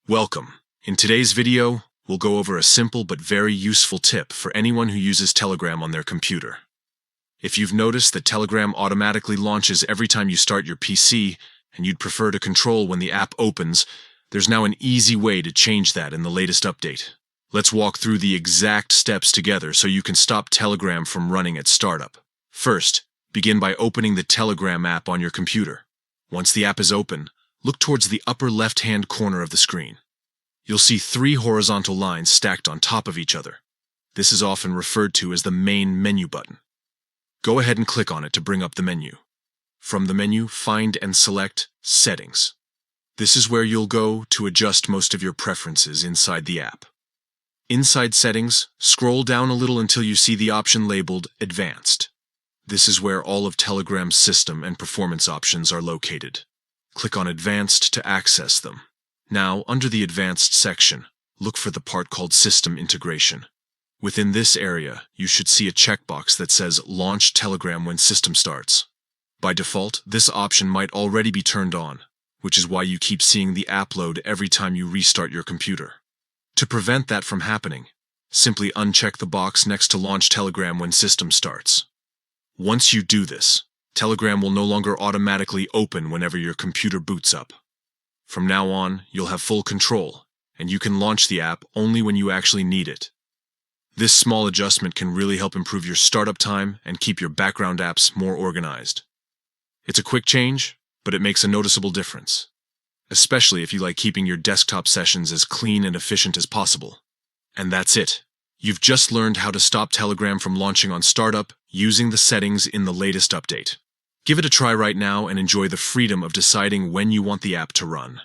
Welcome. In today's video, we'll go over a simple but very useful tip for anyone who uses Telegram on their computer. If you've noticed that Telegram automatically launches every time you start your PC, and you'd prefer to control when the app opens, there's now an easy way to change that in the latest update. Let's walk through the exact steps together so you can stop Telegram from running at startup. First, begin by opening the Telegram app on your computer. Once the app is open, look towards the upper left-hand corner of the screen. You'll see 3 horizontal lines stacked on top of each other. This is often referred to as the main menu button. Go ahead and click on it to bring up the menu. From the menu, find and select Settings. This is where you'll go to adjust most of your preferences inside the app. Inside Settings, scroll down a little until you see the option labeled Advanced. This is where all of Telegram's system and performance options are located. Click on Advanced to access them. Now, under the Advanced section, look for the part called System Integration. Within this area, you should see a checkbox that says Launch Telegram when system starts. By default, this option might already be turned on, which is why you keep seeing the app load every time you restart your computer. To prevent that from happening, simply uncheck the box next to Launch Telegram when system starts. Once you do this, Telegram will no longer automatically open whenever your computer boots up. From now on, you'll have full control, and you can launch the app only when you actually need it. This small adjustment can really help improve your startup time and keep your background apps more organized. It's a quick change, but it makes a noticeable difference, especially if you like keeping your desktop sessions as clean and efficient as possible. And that's it. You've just learned how to stop Telegram from launching on startup using the settings in the latest update. Give it a try right now and enjoy the freedom of deciding when you want the app to run.